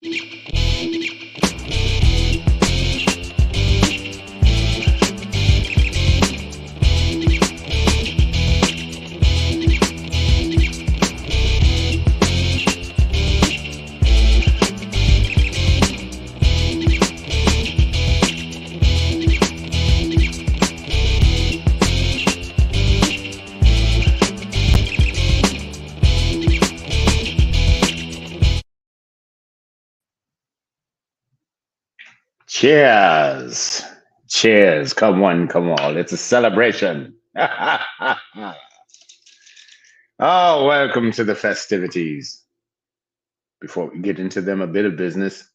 Cheers. Cheers. Come on, come on. It's a celebration. Oh, welcome to the festivities. Before we get into them, a bit of business.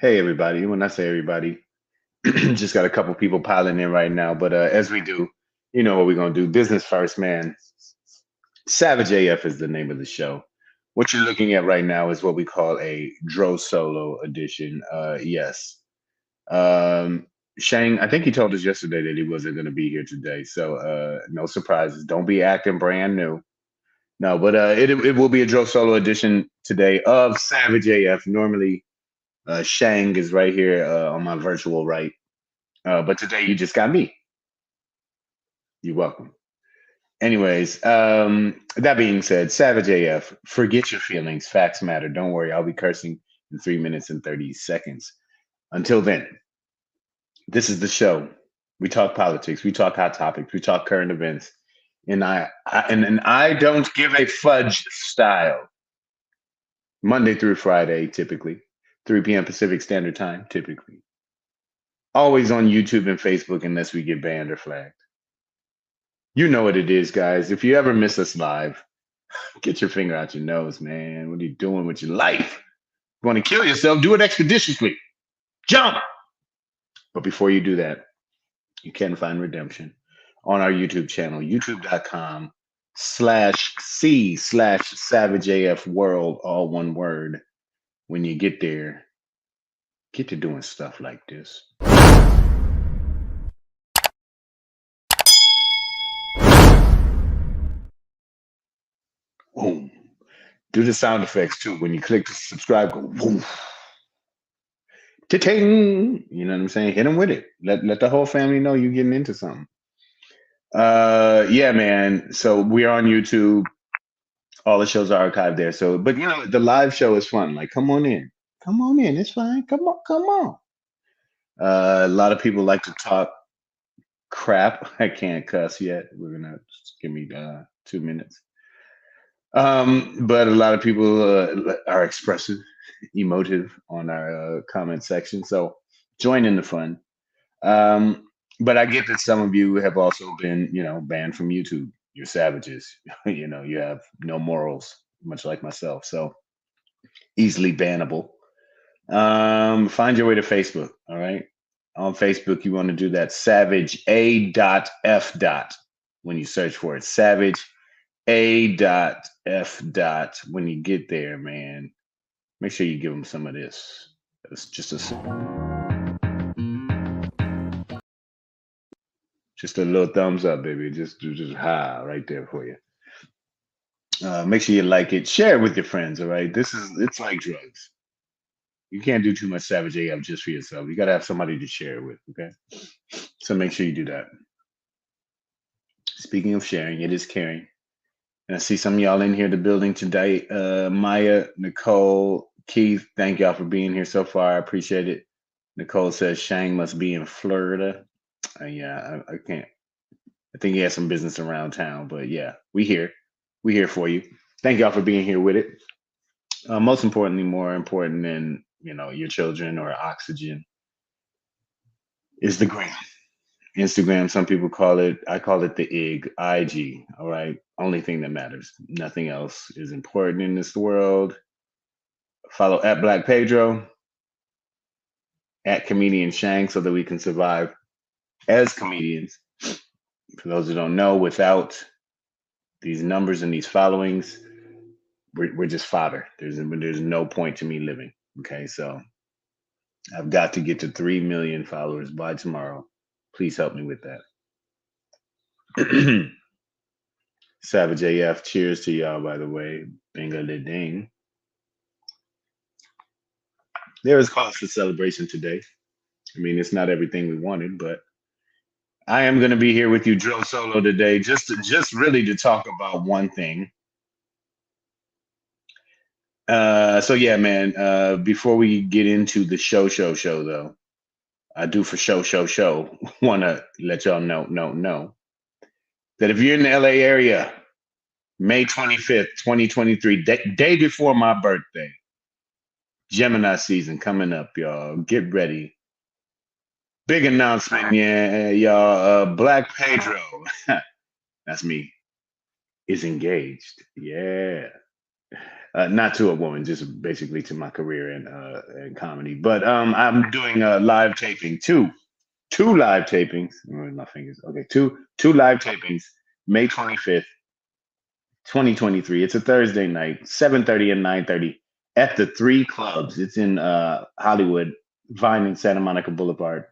Hey, everybody. When I say everybody, just got a couple people piling in right now. But as we do, you know what we're going to do. Business first, man. Savage AF is the name of the show. What you're looking at right now is what we call a Dro Solo edition. Yes. Um, Shang, I think he told us yesterday that he wasn't going to be here today, so no surprises. Don't be acting brand new. No, but it will be a Joe Solo edition today of Savage AF. Normally, Shang is right here on my virtual right, but today you just got me. You're welcome. Anyways, that being said, Savage AF, forget your feelings. Facts matter. Don't worry, I'll be cursing in 3 minutes and 30 seconds. Until then, this is the show. We talk politics, we talk hot topics, we talk current events, and I don't give a fudge style. Monday through Friday, typically 3 p.m. Pacific Standard Time, typically. Always on YouTube and Facebook, unless we get banned or flagged. You know what it is, guys. If you ever miss us live, get your finger out your nose, man. What are you doing with your life? You want to kill yourself? Do it expeditiously. Jump! But before you do that, you can find redemption on our YouTube channel, youtube.com/C/Savage World, all one word. When you get there, get to doing stuff like this. Boom. Do the sound effects too. When you click subscribe, go boom. Ting. You know what I'm saying? Hit them with it. Let the whole family know you're getting into something. Yeah, man. So we're on YouTube. All the shows are archived there. So, but you know, the live show is fun. Like, come on in. Come on in. It's fine. Come on. Come on. A lot of people like to talk crap. I can't cuss yet. We're gonna just give me 2 minutes. But a lot of people are expressive, emotive on our comment section. So join in the fun. But I get that some of you have also been, you know, banned from YouTube. You're savages. You know, you have no morals, much like myself. So easily bannable. Find your way to Facebook. All right. On Facebook, you want to do that Savage A.F. when you search for it. Savage A.F. When you get there, man, make sure you give them some of this. It's just a little thumbs up, baby. Just ha right there for you. Make sure you like it. Share it with your friends. All right. It's like drugs. You can't do too much Savage AF just for yourself. You got to have somebody to share it with. Okay. So make sure you do that. Speaking of sharing, it is caring. And I see some of y'all in here the building today. Maya, Nicole, Keith, thank y'all for being here so far. I appreciate it. Nicole says Shang must be in Florida. Yeah, I can't. I think he has some business around town, but yeah, we here. We here for you. Thank y'all for being here with it. Most importantly, more important than, you know, your children or oxygen is the gram. Instagram, some people call it, I call it the IG. All right. Only thing that matters. Nothing else is important in this world. Follow at Black Pedro, at Comedian Shang, so that we can survive as comedians. For those who don't know, without these numbers and these followings, we're just fodder. There's no point to me living. Okay. So I've got to get to 3 million followers by tomorrow. Please help me with that. Savage AF, cheers to y'all, by the way. Binga da ding. there is cause for celebration today. I mean, it's not everything we wanted, but I am going to be here with you, Drill Solo, today, just really to talk about one thing. So yeah, man. Before we get into the show though, I do for show want to let y'all know that if you're in the LA area, May 25th, 2023, day before my birthday, Gemini season coming up, y'all. Get ready. Big announcement, yeah, y'all. Black Pedro, that's me, is engaged. Yeah. Not to a woman, just basically to my career in comedy. But I'm doing a live taping, two live tapings. My fingers. Okay, two live tapings, May 25th, 2023. It's a Thursday night, 7:30 and 9:30 at the three clubs. It's in Hollywood, Vine and Santa Monica Boulevard.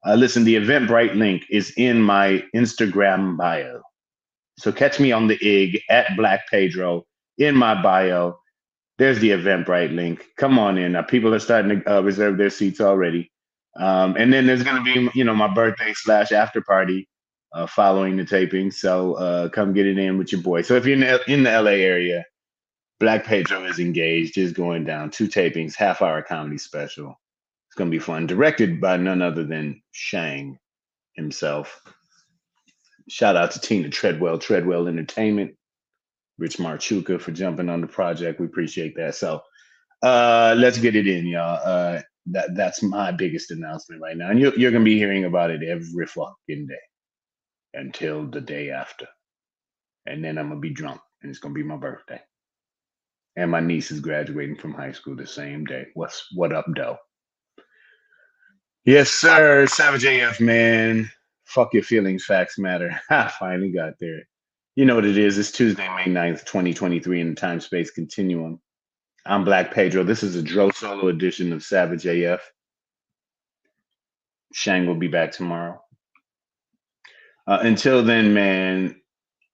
Listen, the Eventbrite link is in my Instagram bio. So catch me on the IG at Black Pedro in my bio. There's the Eventbrite link. Come on in. People are starting to reserve their seats already. And then there's going to be, my birthday / after party following the taping. So come get it in with your boy. So if you're in the LA area, Black Pedro is engaged, is going down. Two tapings, half-hour comedy special. It's going to be fun. Directed by none other than Shang himself. Shout out to Tina Treadwell Entertainment, Rich Marchuka for jumping on the project. We appreciate that. So let's get it in, y'all. That's my biggest announcement right now, and you're gonna be hearing about it every fucking day until the day after, and then I'm gonna be drunk, and it's gonna be my birthday, and my niece is graduating from high school the same day. What up, though? Yes, sir. Savage AF, man. Fuck your feelings, facts matter. I finally got there. You know what it is? It's Tuesday, May 9th, 2023, in the time space continuum. I'm Black Pedro. This is a Dro Solo edition of Savage AF. Shang will be back tomorrow. Until then, man,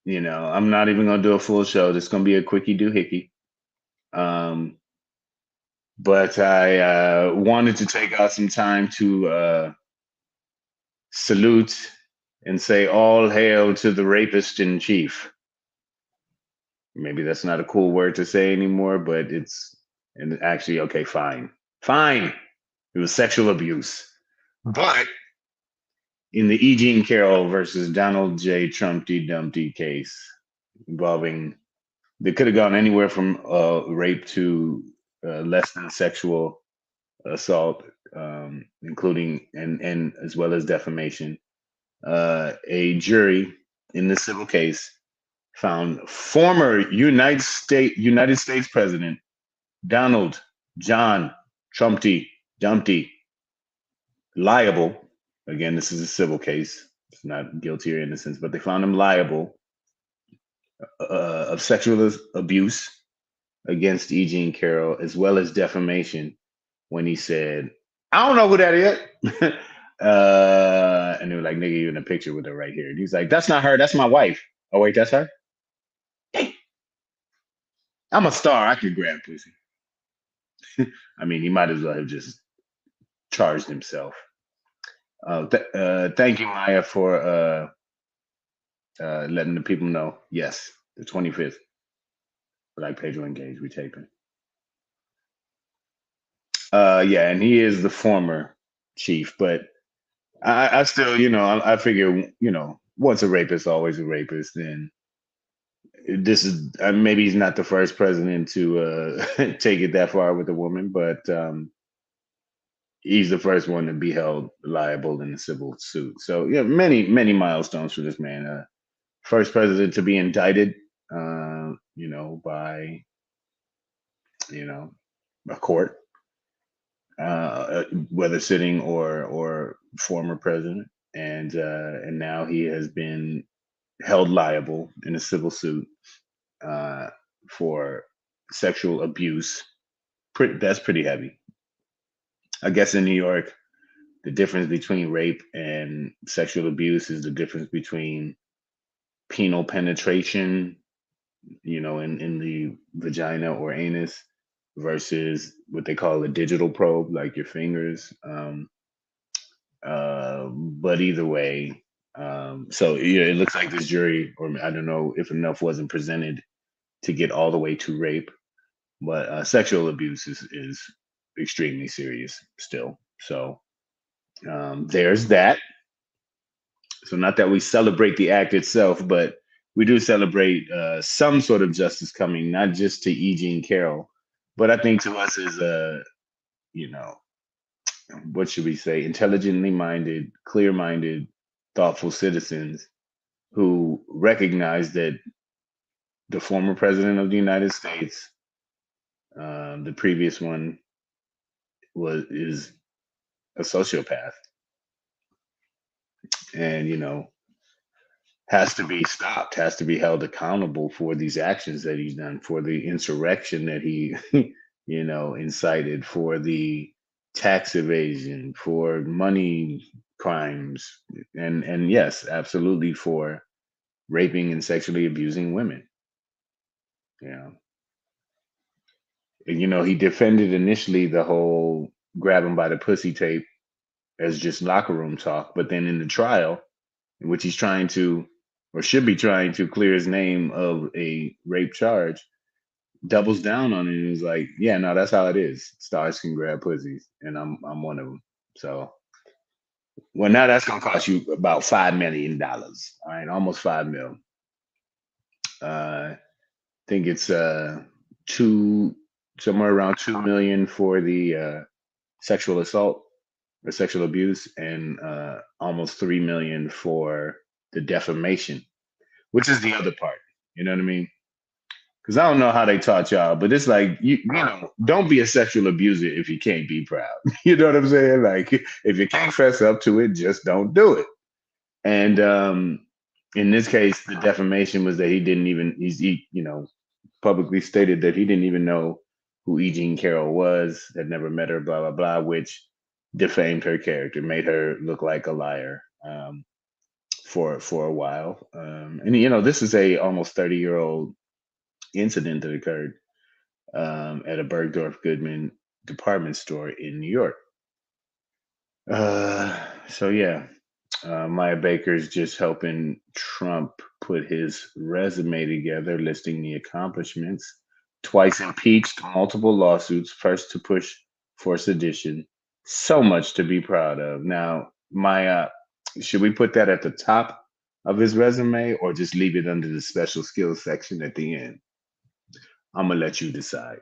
I'm not even gonna do a full show. This is gonna be a quickie doohickey. Um, but I wanted to take out some time to salute and say all hail to the rapist in chief. Maybe that's not a cool word to say anymore, but and actually, okay, fine. Fine. It was sexual abuse. But in the E. Jean Carroll versus Donald J. Trumpty Dumpty case involving, they could have gone anywhere from rape to less than sexual assault, including and as well as defamation. A jury in the civil case found former United States President Donald John Trumpty Dumpty liable. Again, this is a civil case. It's not guilty or innocence, but they found him liable of sexual abuse against E. Jean Carroll, as well as defamation, when he said, "I don't know who that is." And they were like, "Nigga, you in a picture with her right here." And he's like, "That's not her. That's my wife." Oh wait, that's her. I'm a star. I could grab pussy. I mean, he might as well have just charged himself. Thank you, Maya, for letting the people know. Yes, the 25th, Black Pedro engaged. We taping. Yeah, and he is the former chief, but I still, I figure, once a rapist, always a rapist. And this is maybe he's not the first president to take it that far with a woman, but he's the first one to be held liable in a civil suit. So yeah, many milestones for this man. First president to be indicted, by a court, whether sitting or former president, and now he has been held liable in a civil suit uh, for sexual abuse. That's pretty heavy. I guess in New York, the difference between rape and sexual abuse is the difference between penal penetration, in the vagina or anus, versus what they call a digital probe, like your fingers. But either way, so yeah, it looks like this jury, or I don't know if enough wasn't presented to get all the way to rape, but sexual abuse is extremely serious still. So there's that. So not that we celebrate the act itself, but we do celebrate some sort of justice coming, not just to E. Jean Carroll, but I think to us as you know, what should we say, intelligently minded, clear minded, thoughtful citizens who recognize that the former president of the United States, the previous one, is a sociopath, and has to be stopped, has to be held accountable for these actions that he's done, for the insurrection that he, incited, for the tax evasion, for money crimes, and yes, absolutely for raping and sexually abusing women. Yeah. And, he defended initially the whole grab him by the pussy tape as just locker room talk, but then in the trial, in which he's trying to, or should be trying to, clear his name of a rape charge, doubles down on it and is like, "Yeah, no, that's how it is. Stars can grab pussies, and I'm one of them." So, well, now that's gonna cost you about $5 million. All right, almost 5 mil. I think it's two, somewhere around 2 million for the sexual assault or sexual abuse, and almost 3 million for the defamation, which is the other part. You know what I mean? Because I don't know how they taught y'all, but it's like don't be a sexual abuser if you can't be proud. You know what I'm saying? Like if you can't fess up to it, just don't do it. And in this case, the defamation was that he didn't even publicly stated that he didn't even know who E. Jean Carroll was, had never met her, blah blah blah, which defamed her character, made her look like a liar. For a while, and this is a almost 30-year-old incident that occurred at a Bergdorf Goodman department store in New York. So yeah, Maya Baker's just helping Trump put his resume together, listing the accomplishments. Twice impeached, multiple lawsuits, first to push for sedition. So much to be proud of. Now, Maya, should we put that at the top of his resume or just leave it under the special skills section at the end? I'm gonna let you decide.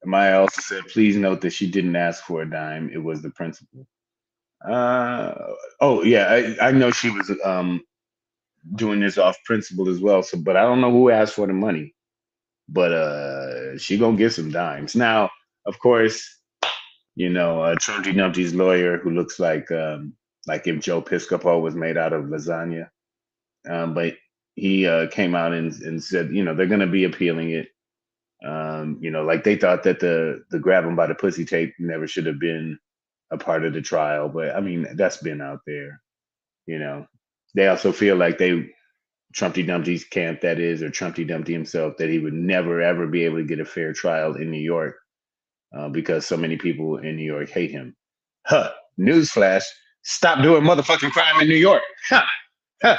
Maya also said, please note that she didn't ask for a dime. It was the principal. Uh, oh yeah, I know she was doing this off principle as well. So, but I don't know who asked for the money. But she gonna get some dimes. Now, of course, Trumpy Dumpty's lawyer, who looks like if Joe Piscopo was made out of lasagna. But he came out and said, they're gonna be appealing it. Like they thought that the grab him by the pussy tape never should have been a part of the trial, but I mean that's been out there. You know, they also feel like Trumpty Dumpty's camp, that is, or Trumpty Dumpty himself, that he would never ever be able to get a fair trial in New York because so many people in New York hate him. Huh? Newsflash: stop doing motherfucking crime in New York. Huh? Huh?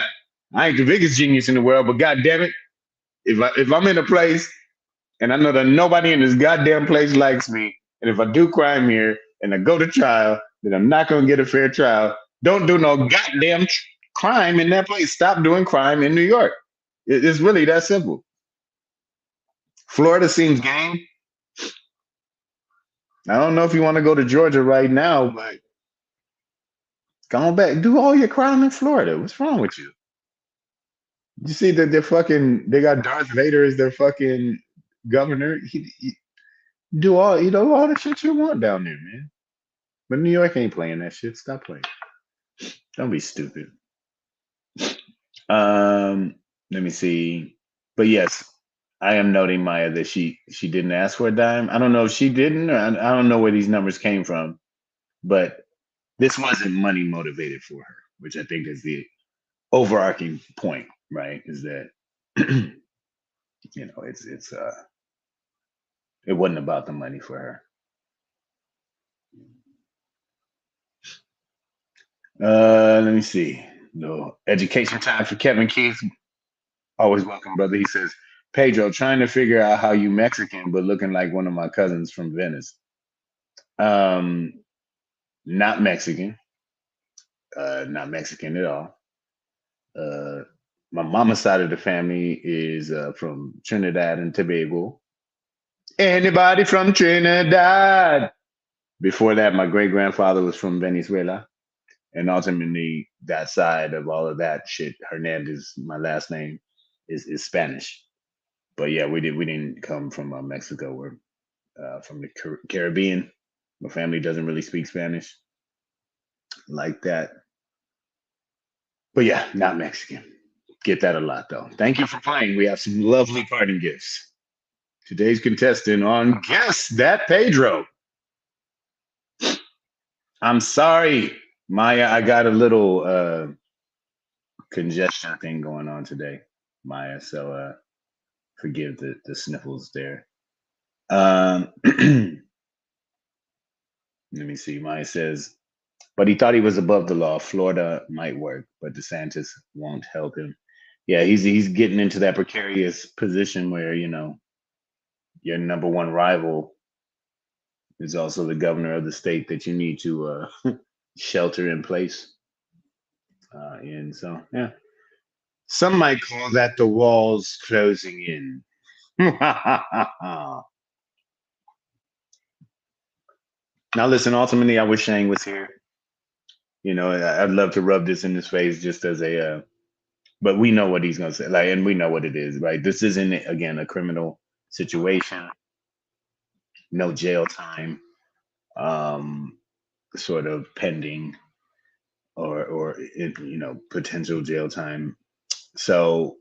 I ain't the biggest genius in the world, but god damn it, if I'm in a place and I know that nobody in this goddamn place likes me, and if I do crime here and I go to trial, then I'm not gonna get a fair trial. Don't do no goddamn crime in that place. Stop doing crime in New York. It's really that simple. Florida seems game. I don't know if you want to go to Georgia right now, but go on back. Do all your crime in Florida. What's wrong with you? You see that they got Darth Vader as their fucking governor. He do all the shit you want down there, man. But New York ain't playing that shit. Stop playing. Don't be stupid. Let me see. But yes, I am noting, Maya, that she didn't ask for a dime. I don't know if she didn't, or I don't know where these numbers came from, but this wasn't money motivated for her, which I think is the overarching point, right? Is that You know, it wasn't about the money for her. Let me see. No education time for Kevin Keith. Always welcome, brother. He says, Pedro, trying to figure out how you Mexican, but looking like one of my cousins from Venice. Um, not Mexican. Not Mexican at all. Uh, my mama's side of the family is from Trinidad and Tobago. Anybody from Trinidad? Before that, my great grandfather was from Venezuela. And ultimately, that side of all of that shit, Hernandez, my last name, is Spanish. But yeah, we didn't come from Mexico. We're from the Caribbean. My family doesn't really speak Spanish like that. But yeah, not Mexican. Get that a lot though. Thank you for playing. We have some lovely parting gifts. Today's contestant on Guess That Pedro. I'm sorry, Maya. I got a little congestion thing going on today, Maya. So forgive the sniffles there. Let me see. Maya says, but he thought he was above the law. Florida might work, but DeSantis won't help him. Yeah, he's getting into that precarious position where your number one rival is also the governor of the state that you need to shelter in place. And so, yeah, some might call that the walls closing in. Now, listen, ultimately, I wish Shane was here. I'd love to rub this in his face just as but we know what he's going to say, like, and we know what it is, right? This isn't, again, a criminal situation, no jail time, um, sort of pending or potential jail time. So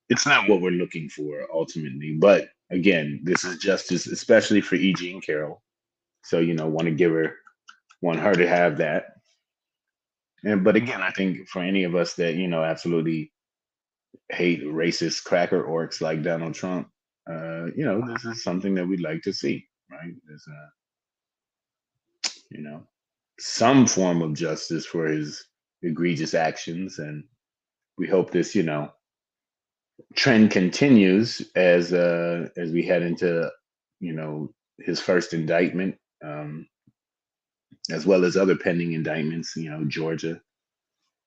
it's not what we're looking for ultimately. But again, this is justice, especially for E.G. and Carol. So want her to have that. And but again, I think for any of us that absolutely hate racist cracker orcs like Donald Trump, this is something that we'd like to see, right? There's some form of justice for his egregious actions, and we hope this trend continues as we head into his first indictment, as well as other pending indictments, Georgia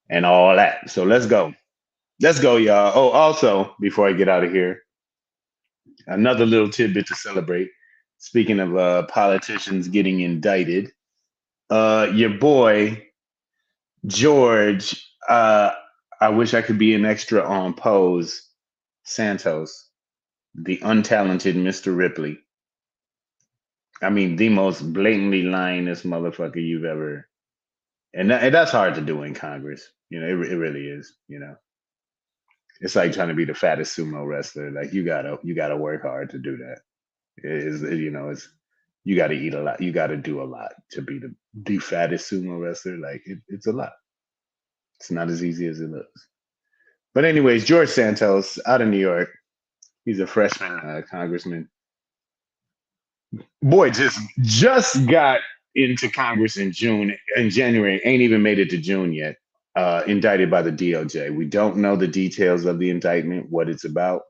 and all that. So let's go, y'all. Oh, also before I get out of here, another little tidbit to celebrate. Speaking of politicians getting indicted, your boy George. I wish I could be an extra on Pose Santos, the untalented Mr. Ripley. I mean, the most blatantly lyingest motherfucker you've ever, and that's hard to do in Congress. It really is. It's like trying to be the fattest sumo wrestler. Like you gotta work hard to do that. It's you gotta eat a lot. You gotta do a lot to be the fattest sumo wrestler. Like it's a lot. It's not as easy as it looks. But anyways, George Santos out of New York. He's a freshman congressman. Boy, just got into Congress in January. Ain't even made it to June yet. Indicted by the DOJ. We don't know the details of the indictment, what it's about.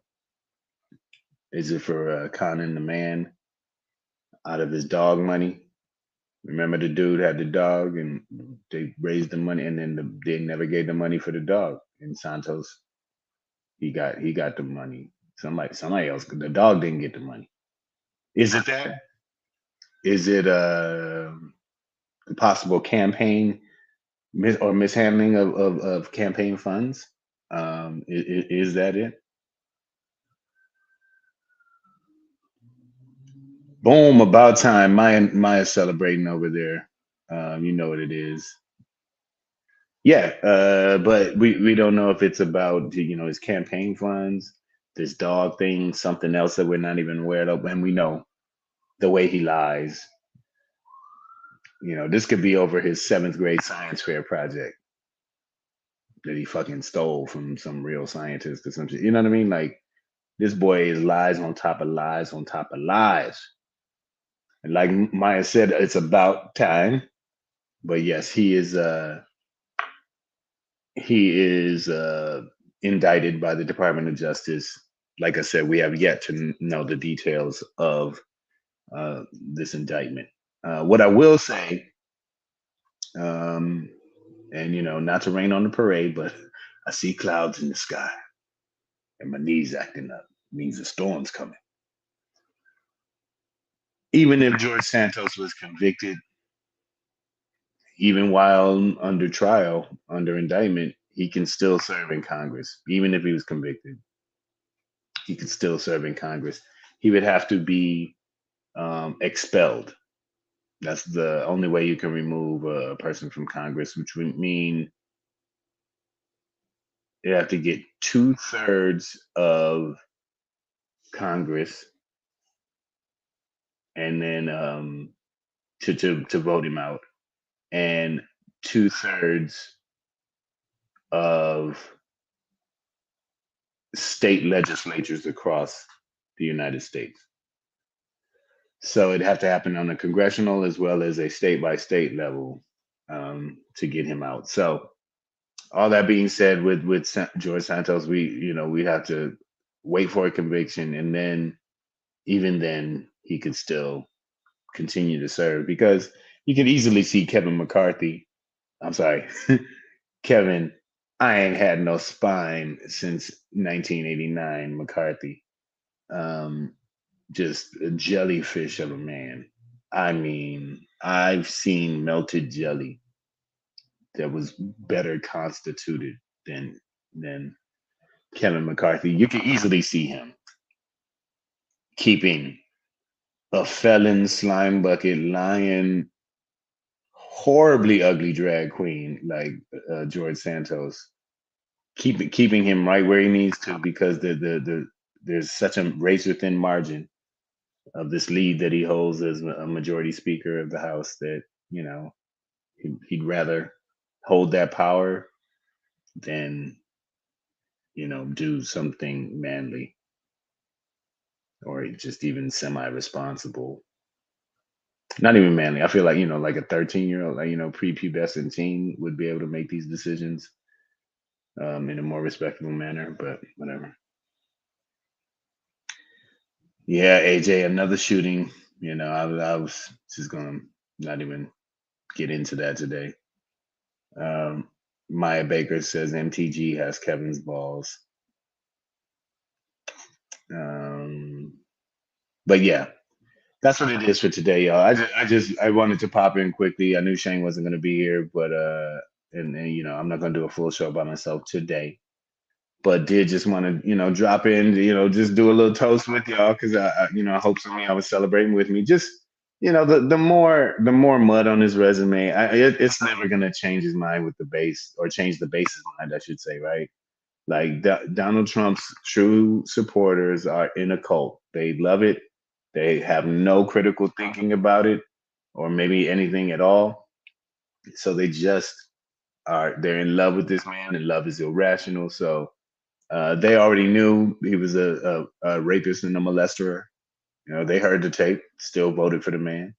Is it for conning the man out of his dog money? Remember the dude had the dog and they raised the money and then they never gave the money for the dog. And Santos, he got the money. Somebody else, the dog didn't get the money. Is it that? Is it a possible campaign or mishandling of campaign funds? Is that it? Boom! About time. Maya celebrating over there. You know what it is. Yeah, but we don't know if it's about his campaign funds, this dog thing, something else that we're not even aware of, and we know the way he lies. This could be over his seventh grade science fair project. that he fucking stole from some real scientist or some shit. You know what I mean? Like this boy is lies on top of lies on top of lies. And like Maya said, it's about time. But yes, he is indicted by the Department of Justice. Like I said, we have yet to know the details of this indictment. What I will say, um, and not to rain on the parade, but I see clouds in the sky, and my knees acting up. Means the storm's coming. Even if George Santos was convicted, even while under trial, under indictment, he can still serve in Congress. Even if he was convicted, he could still serve in Congress. He would have to be expelled. That's the only way you can remove a person from Congress, which would mean you have to get 2/3 of Congress, and then to vote him out, and 2/3 of state legislatures across the United States. So it'd have to happen on a congressional as well as a state by state level to get him out. So all that being said, with George Santos, we have to wait for a conviction, and then even then he could still continue to serve because you could easily see Kevin McCarthy. I'm sorry, Kevin. I ain't had no spine since 1989. McCarthy, um, just a jellyfish of a man. I mean, I've seen melted jelly that was better constituted than Kevin McCarthy. You can easily see him keeping a felon slime bucket lying horribly ugly drag queen like George Santos, keeping him right where he needs to because there's such a razor thin margin of this lead that he holds as a majority speaker of the House that you know he'd rather hold that power than do something manly or just even semi-responsible. Not even manly. I feel like like a 13-year-old, like prepubescent teen would be able to make these decisions in a more respectable manner. But whatever. Yeah, AJ, another shooting. I was just gonna not even get into that today. Um, Maya Baker says MTG has Kevin's balls. Um, but yeah, that's what it is for today, y'all. I wanted to pop in quickly. I knew Shane wasn't going to be here, but and I'm not going to do a full show by myself today. But did just want to drop in, just do a little toast with y'all because I hope some of y'all was celebrating with me. Just the more mud on his resume, it's never going to change his mind with the base or change the base's mind, I should say, right? Like Donald Trump's true supporters are in a cult. They love it. They have no critical thinking about it or maybe anything at all. So they just they're in love with this man, and love is irrational. So they already knew he was a rapist and a molester. They heard the tape, still voted for the man.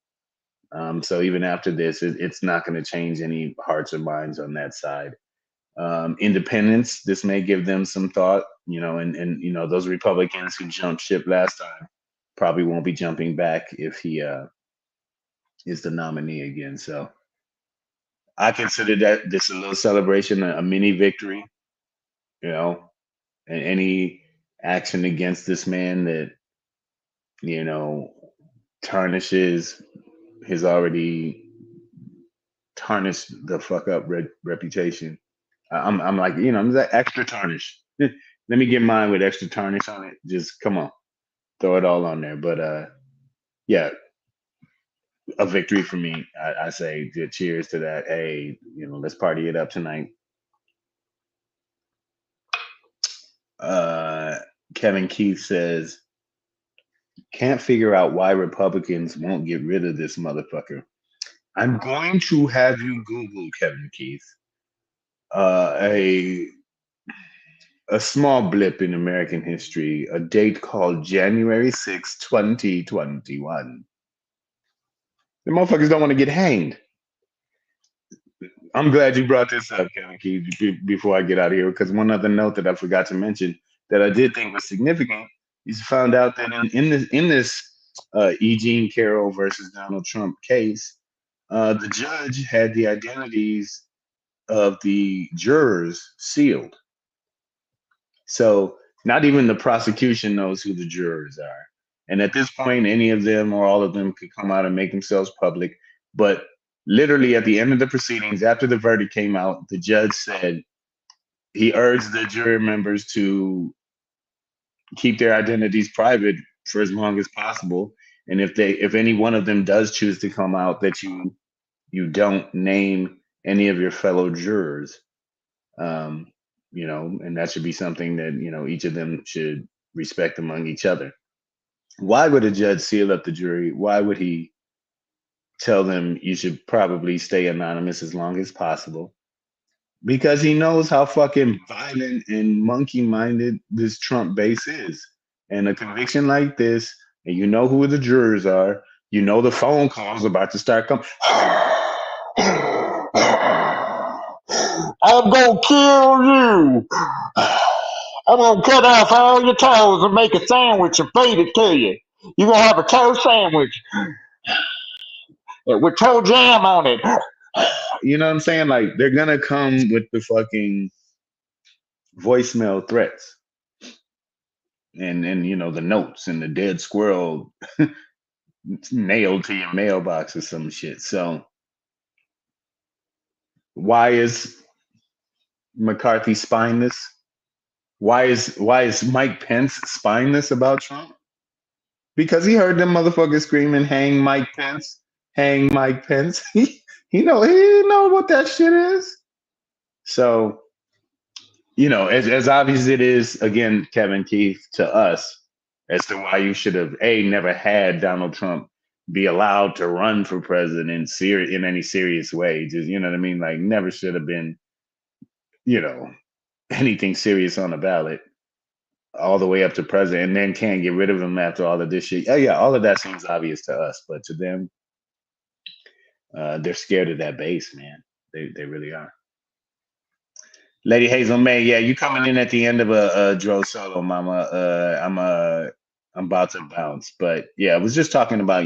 So even after this, it's not going to change any hearts or minds on that side. Independents, this may give them some thought, and those Republicans who jumped ship last time probably won't be jumping back if he is the nominee again. So I consider that this a little celebration, a mini victory, you know, and any action against this man that you know tarnishes his already tarnished the fuck up reputation. I'm like, I'm that extra tarnish. Let me get mine with extra tarnish on it. Just come on, throw it all on there. But yeah, a victory for me. I say cheers to that. Hey, let's party it up tonight. Uh, Kevin Keith says, can't figure out why Republicans won't get rid of this motherfucker. I'm going to have you Google Kevin Keith. a small blip in American history, a date called January 6, 2021. The motherfuckers don't want to get hanged. I'm glad you brought this up, Kevin Keith, before I get out of here, because one other note that I forgot to mention that I did think was significant is found out that in this E. Jean Carroll versus Donald Trump case, the judge had the identities of the jurors sealed. So not even the prosecution knows who the jurors are. And at this point, any of them or all of them could come out and make themselves public. But literally at the end of the proceedings, after the verdict came out, the judge said he urged the jury members to keep their identities private for as long as possible. And if any one of them does choose to come out, that you don't name any of your fellow jurors. Um, and that should be something that, each of them should respect among each other. Why would a judge seal up the jury? Why would he tell them you should probably stay anonymous as long as possible? Because he knows how fucking violent and monkey minded this Trump base is. And a conviction like this, and you know who the jurors are, you know the phone calls about to start coming. I'm gonna kill you. I'm gonna cut off all your toes and make a sandwich and feed it to you. You're gonna have a toast sandwich with toe jam on it. You know what I'm saying? Like they're gonna come with the fucking voicemail threats and the notes and the dead squirrel nailed to your mailbox or some shit. So why is McCarthy spineless? Why is Mike Pence spineless about Trump? Because he heard them motherfuckers screaming, "Hang Mike Pence, hang Mike Pence." He know what that shit is. So as obvious as it is, again, Kevin Keith, to us, as to why you should have never had Donald Trump be allowed to run for president in any serious way. Just what I mean, like never should have been, you know, anything serious on the ballot all the way up to president, and then can't get rid of him after all of this shit. Oh yeah, all of that seems obvious to us, but to them, they're scared of that base, man. They really are. Lady Hazel May, yeah, you coming in at the end of a Dro solo, Mama. I'm about to bounce, but yeah, I was just talking about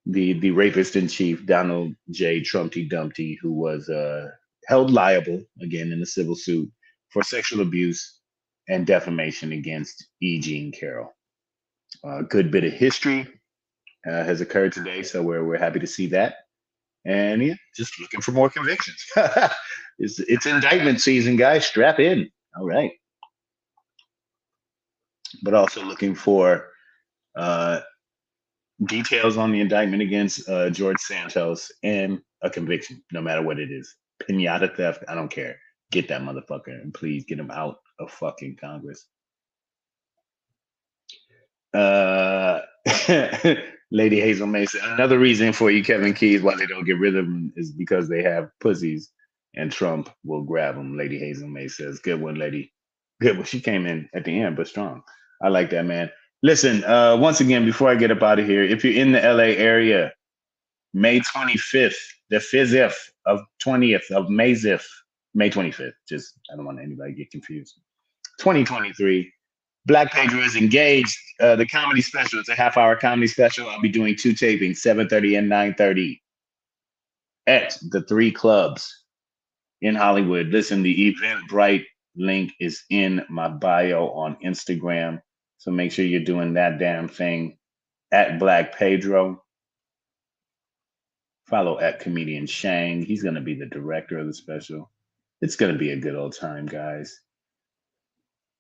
the rapist in chief Donald J. Trumpty Dumpty, who was held liable again in a civil suit for sexual abuse and defamation against E. Jean Carroll. A good bit of history has occurred today, so we're happy to see that. And yeah, just looking for more convictions. It's indictment season, guys. Strap in. All right. But also looking for uh, details on the indictment against George Santos and a conviction, no matter what it is. Pinata theft, I don't care. Get that motherfucker and please get him out of fucking Congress. Uh, Lady Hazel Mason. Another reason for you, Kevin Keys, why they don't get rid of them is because they have pussies and Trump will grab them. Lady Hazel May says, "Good one, lady. Good one." She came in at the end, but strong. I like that, man. Listen, once again, before I get up out of here, if you're in the LA area, May 25th, the 5th of 20th of May 25th. Just, I don't want anybody to get confused. 2023. Black Pedro is engaged. The comedy special. It's a half-hour comedy special. I'll be doing 2 tapings, 7:30 and 9:30 at the 3 clubs in Hollywood. Listen, the Eventbrite link is in my bio on Instagram. So make sure you're doing that damn thing at Black Pedro. Follow at Comedian Shang. He's going to be the director of the special. It's going to be a good old time, guys.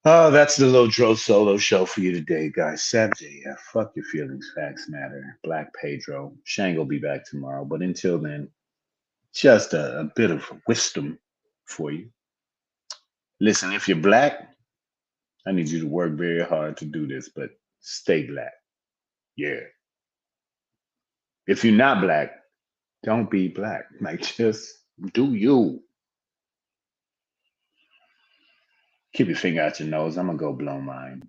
Oh, that's the little Dro solo show for you today, guys. Saturday, yeah. Fuck your feelings, facts matter. Black Pedro. Shang will be back tomorrow. But until then, just a bit of wisdom for you. Listen, if you're black, I need you to work very hard to do this, but stay black. Yeah. If you're not black, don't be black. Like, just do you. Keep your finger out your nose. I'm gonna go blow mine.